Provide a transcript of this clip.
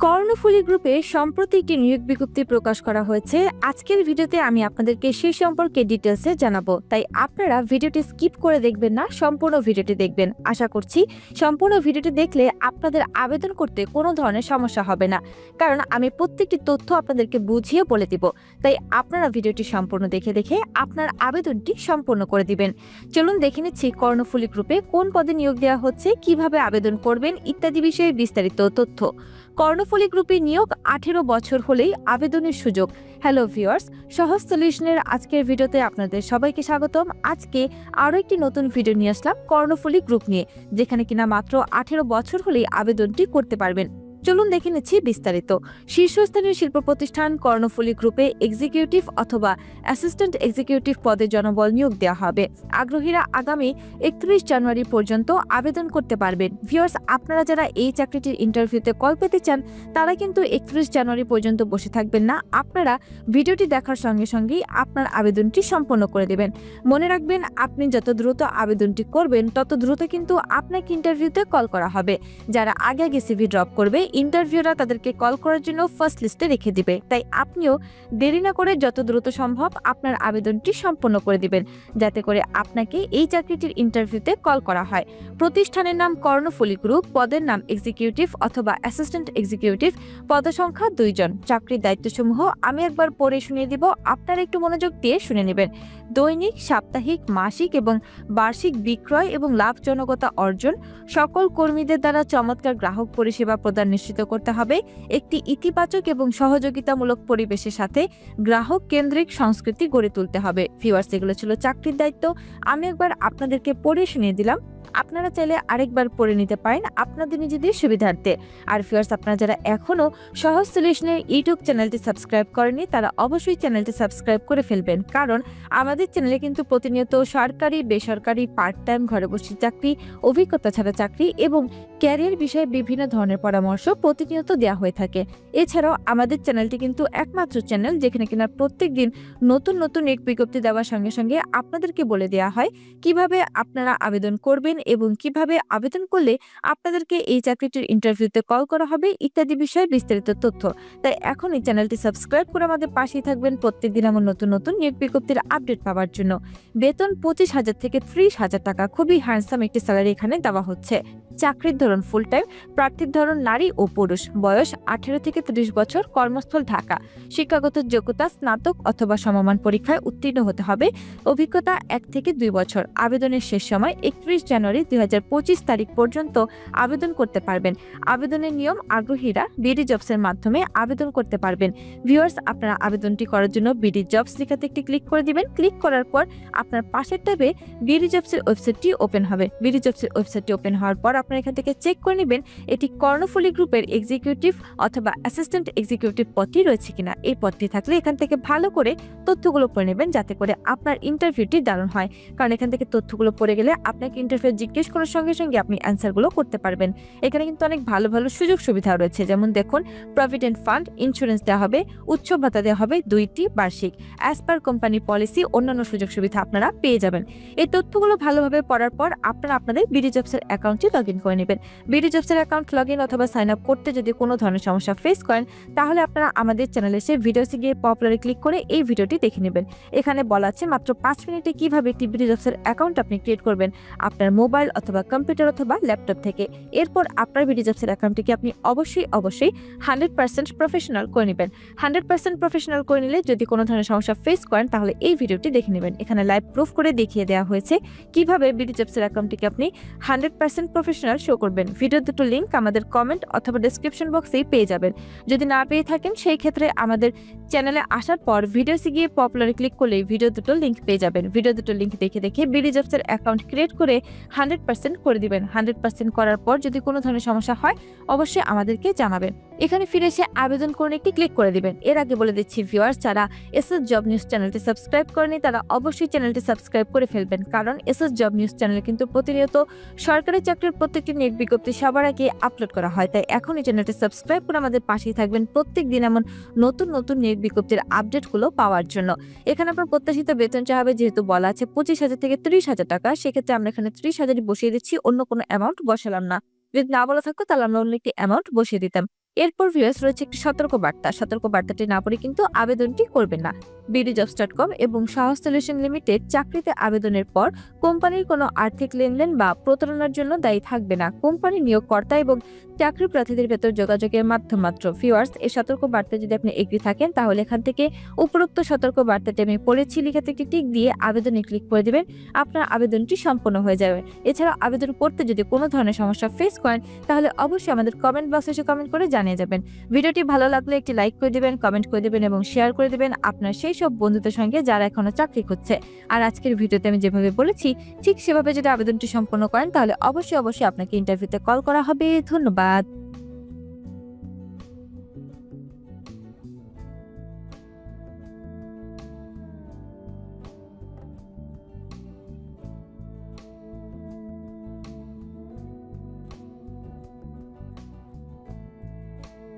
কর্ণফুলী গ্রুপে সম্প্রতি একটি নিয়োগ বিজ্ঞপ্তি প্রকাশ করা হয়েছে। আজকের ভিডিওতে আমি আপনাদেরকে সেই সম্পর্কে ডিটেলসে জানাবো, তাই আপনারা ভিডিওটি স্কিপ করে দেখবেন না, সম্পূর্ণ ভিডিওটি দেখবেন। আশা করছি সম্পূর্ণ ভিডিওটি দেখলে আপনাদের আবেদন করতে কোনো ধরনের সমস্যা হবে না, কারণ আমি প্রত্যেকটি তথ্য আপনাদেরকে বুঝিয়ে বলে দিব। তাই আপনারা ভিডিওটি সম্পূর্ণ দেখে দেখে আপনার আবেদনটি সম্পূর্ণ করে দিবেন। চলুন দেখে নিচ্ছি কর্ণফুলী গ্রুপে কোন পদে নিয়োগ দেওয়া হচ্ছে, কিভাবে আবেদন করবেন ইত্যাদি বিষয়ে বিস্তারিত তথ্য। কর্ণফুলী গ্রুপে নিয়োগ 18 বছর হলেই আবেদনের সুযোগ। হ্যালো ভিউয়ার্স, সহজ সলিউশনের আজকের ভিডিওতে আপনাদের সবাইকে স্বাগতম। আজকে আরও একটি নতুন ভিডিও নিয়ে আসলাম কর্ণফুলী গ্রুপ নিয়ে, যেখানে কিনা মাত্র 18 বছর হলেই আবেদনটি করতে পারবেন। চলুন দেখে নিচ্ছি বিস্তারিত। শীর্ষস্থানীয় শিল্প প্রতিষ্ঠান কর্ণফুলী গ্রুপে এক্সিকিউটিভ অথবা অ্যাসিস্ট্যান্ট এক্সিকিউটিভ পদে জনবল নিয়োগ দেওয়া হবে। আগ্রহীরা আগামী 31 জানুয়ারি পর্যন্ত আবেদন করতে পারবেন। ভিউয়ার্স, আপনারা যারা এই চাকরিটির ইন্টারভিউতে কল পেতে চান তারা কিন্তু 31 জানুয়ারি পর্যন্ত বসে থাকবেন না। আপনারা ভিডিওটি দেখার সঙ্গে সঙ্গেই আপনার আবেদনটি সম্পন্ন করে দেবেন। মনে রাখবেন, আপনি যত দ্রুত আবেদনটি করবেন তত দ্রুত কিন্তু আপনাকে ইন্টারভিউতে কল করা হবে। যারা আগে আগে সিভি ড্রপ করবে, ইন্টারভিউরা তাদেরকে কল করার জন্য ফার্স্ট লিস্টে রেখে দিবে। তাই আপনিও দেরি না করে যত দ্রুত সম্ভব আপনার আবেদনটি সম্পন্ন করে দিবেন, যাতে করে আপনাকে এই চাকরিটির ইন্টারভিউতে কল করা হয়। প্রতিষ্ঠানের নাম কর্ণফুলী গ্রুপ, পদের নাম এক্সিকিউটিভ অথবা অ্যাসিস্ট্যান্ট এক্সিকিউটিভ, পদসংখ্যা 2 জন। চাকরির দায়িত্বসমূহ আমি একবার পড়ে শুনিয়ে দিব, আপনারা একটু মনোযোগ দিয়ে শুনে নেবেন। দৈনিক, সাপ্তাহিক, মাসিক এবং বার্ষিক বিক্রয় এবং লাভজনকতা অর্জন, সকল কর্মীদের দ্বারা চমৎকার গ্রাহক পরিষেবা প্রদান নিশ্চিত করতে হবে। একটি ইতিবাচক এবং সহযোগিতামূলক পরিবেশের সাথে গ্রাহক কেন্দ্রিক সংস্কৃতি গড়ে তুলতে হবে। ভিউয়ার্স, এগুলো ছিল চাকরির দায়িত্ব। আমি একবার আপনাদেরকে পড়ে শুনিয়ে দিলাম, আপনারা চাইলে আরেকবার পড়ে নিতে পারেন আপনাদের নিজেদের সুবিধার্থে। আর ভিউয়ার্স, আপনারা যারা এখনো সহজ সলিউশনের ইউটিউব চ্যানেলটি সাবস্ক্রাইব করেনি তারা অবশ্যই চ্যানেলটি সাবস্ক্রাইব করে ফেলবেন, কারণ আমাদের চ্যানেলে কিন্তু প্রতিনিয়ত সরকারি, বেসরকারি, পার্ট টাইম, ঘরে বসে চাকরি, অভিজ্ঞতা ছাড়া চাকরি এবং ক্যারিয়ার বিষয়ে বিভিন্ন ধরনের পরামর্শ প্রতিনিয়ত দেওয়া হয়ে থাকে। এছাড়াও আমাদের চ্যানেলটি কিন্তু একমাত্র চ্যানেল যেখানে কিনা প্রত্যেক দিন নতুন নতুন এক বিজ্ঞপ্তি দেওয়ার সঙ্গে সঙ্গে আপনাদেরকে বলে দেওয়া হয় কিভাবে আপনারা আবেদন করবেন এবং কিভাবে আবেদন করলে আপনাদেরকে এই চাকরিটির ইন্টারভিউতে কল করা হবে ইত্যাদি বিষয়ে বিস্তারিত তথ্য। তাই এখন এই চ্যানেলটি সাবস্ক্রাইব করে আমাদের পাশেই থাকবেন প্রত্যেকদিন আমার নতুন নতুন নিয়োগ বিজ্ঞপ্তির আপডেট পাওয়ার জন্য। বেতন 25,000 থেকে 30,000 টাকা, খুবই হ্যান্ডসাম একটি স্যালারি এখানে দেওয়া হচ্ছে। চাকরির ধরন ফুল টাইম, প্রার্থীর ধরন নারী ও পুরুষ, বয়স 18 থেকে 30 বছর, কর্মস্থল ঢাকা, শিক্ষাগত যোগ্যতা স্নাতক অথবা সমমান পরীক্ষায় উত্তীর্ণ হতে হবে, অভিজ্ঞতা 1 থেকে 2 বছর। আবেদনের শেষ সময় 31 জানুয়ারি 2025 তারিখ পর্যন্ত আবেদন করতে পারবেন। আবেদনের নিয়ম, আগ্রহীরা বিডি জবসের মাধ্যমে আবেদন করতে পারবেন। ভিউয়ার্স, আপনারা আবেদনটি করার জন্য বিডি জবস লেখাতে একটি ক্লিক করে দিবেন। ক্লিক করার পর আপনার পাশের ট্যাবে বিডি জবসের ওয়েবসাইটটি ওপেন হবে। বিডি জবসের ওয়েবসাইটটি ওপেন হওয়ার পর আপনারা এখান থেকে চেক করে নেবেন এটি কর্ণফুলী গ্রুপের এক্সিকিউটিভ অথবা অ্যাসিস্ট্যান্ট এক্সিকিউটিভ পদটি রয়েছে কিনা। এই পদটি থাকলে এখান থেকে ভালো করে তথ্যগুলো পড়ে নেবেন, যাতে করে আপনার ইন্টারভিউটি দারুণ হয়। কারণ এখান থেকে তথ্যগুলো পড়ে গেলে আপনাকে ইন্টারভিউ জিজ্ঞেস করার সঙ্গে সঙ্গে আপনি অ্যান্সারগুলো করতে পারবেন। এখানে কিন্তু অনেক ভালো ভালো সুযোগ সুবিধা রয়েছে, যেমন দেখুন, প্রভিডেন্ট ফান্ড, ইন্স্যুরেন্স দেওয়া হবে, উৎসব ভাতা দেওয়া হবে 2টি বার্ষিক, অ্যাজ পার কোম্পানি পলিসি, অন্যান্য সুযোগ সুবিধা আপনারা পেয়ে যাবেন। এই তথ্যগুলো ভালোভাবে পড়ার পর আপনারা আপনাদের বিডি জবসের অ্যাকাউন্টটি লগ ইন করে নেবেন। বিডি জবসের অ্যাকাউন্ট লগ ইন অথবা সাইন আপ করতে যদি কোনো ধরনের সমস্যা ফেস করেন তাহলে আপনারা আমাদের চ্যানেলে এসে ভিডিওসে গিয়ে পপুলারে ক্লিক করে এই ভিডিওটি দেখে নেবেন। এখানে বলা আছে মাত্র 5 মিনিটে কিভাবে একটি বিডি জবসের অ্যাকাউন্ট আপনি ক্রিয়েট করবেন আপনার মোবাইল অথবা কম্পিউটার অথবা ল্যাপটপ থেকে। এরপর আপনার বিডি জবসের অ্যাকাউন্টটিকে আপনি অবশ্যই 100% প্রফেশনাল করে নেবেন। 100% প্রফেশনাল করে নিলে যদি কোনো ধরনের সমস্যা ফেস করেন তাহলে এই ভিডিওটি দেখে নেবেন। এখানে লাইভ প্রুফ করে দেখিয়ে দেওয়া হয়েছে কিভাবে বিডি জবসের অ্যাকাউন্টটিকে আপনি 100% প্রফেশনাল শো করবেন। ভিডিওর দুটো লিঙ্ক আমাদের কমেন্ট অথবা ডেসক্রিপশন বক্সেই পেয়ে যাবেন। যদি না পেয়ে থাকেন সেই ক্ষেত্রে আমাদের চ্যানেলে আসার পর ভিডিওসে গিয়ে পপুলারে ক্লিক করলে ভিডিও দুটো লিঙ্ক পেয়ে যাবেন। ভিডিও দুটো লিঙ্ক দেখে দেখে বিডি জবসের অ্যাকাউন্ট ক্রিয়েট করে 100% করে দিবেন। 100% করার পর যদি কোনো ধরনের সমস্যা হয় অবশ্যই আমাদেরকে জানাবেন। এখানে ফিরে এসে আবেদন করুন একটি ক্লিক করে দিবেন। এর আগে বলে দিচ্ছি ভিউয়ার্স, যারা এসএস জব নিউজ চ্যানেলটি সাবস্ক্রাইব করেনি তারা অবশ্যই চ্যানেলটি সাবস্ক্রাইব করে ফেলবেন, কারণ এসএস জব নিউজ চ্যানেলে কিন্তু প্রতিনিয়ত সরকারি চাকরির প্রত্যেকটি নিয়োগ বিজ্ঞপ্তি সবার আগে আপলোড করা হয়। তাই এখন এই চ্যানেলটি সাবস্ক্রাইব করে আমাদের পাশেই থাকবেন প্রত্যেক দিন এমন নতুন নতুন নিয়োগ বিজ্ঞপ্তির আপডেটগুলো পাওয়ার জন্য। এখানে আপনার প্রত্যাশিত বেতন চাওয়া হবে, যেহেতু বলা আছে 25,000 থেকে 30,000 টাকা, সেক্ষেত্রে আমরা এখানে 30,000 বসিয়ে দিচ্ছি, অন্য কোনো অ্যামাউন্ট বসালাম না। যদি না বলা থাকতো তাহলে আমরা অন্য একটি অ্যামাউন্ট বসিয়ে দিতাম। এরপর ভিউয়ার্স রয়েছে একটি সতর্ক বার্তাটি না পড়ে কিন্তু আবেদনটি করবেন না। BDjobs.com এবং সাহস সলিউশন লিমিটেড চাকরিতে আবেদনের পর কোম্পানির কোনো আর্থিক লেনদেন বা প্রতারণার জন্য দায়ী থাকবে না। কোম্পানি নিয়োগকর্তা এবং চাকরি প্রার্থীদের ভেতর যোগাযোগের মাধ্যম মাত্র। ভিউয়ার্স, এই সতর্ক বার্তা যদি আপনি এগ্রি থাকেন তাহলে এখান থেকে উপরোক্ত সতর্ক বার্তাটি আমি পড়েছি লিখাতে একটি টিক দিয়ে আবেদনে ক্লিক করে দিবেন। আপনার আবেদনটি সম্পন্ন হয়ে যাবে। এছাড়া আবেদন করতে যদি কোনো ধরনের সমস্যা ফেস করেন তাহলে অবশ্যই আমাদের কমেন্ট বক্সে এসে কমেন্ট করে জানিয়ে যাবেন। ভিডিওটি ভালো লাগলে একটি লাইক করে দিবেন, কমেন্ট করে দিবেন এবং শেয়ার করে দিবেন আপনার সেই সব বন্ধুদের সঙ্গে যারা এখনো চাকরি খুঁজছে। আর আজকের ভিডিওতে আমি যেভাবে বলেছি ঠিক সেভাবে যদি আবেদনটি সম্পন্ন করেন তাহলে অবশ্যই আপনাকে ইন্টারভিউতে কল করা হবে। ধন্যবাদ।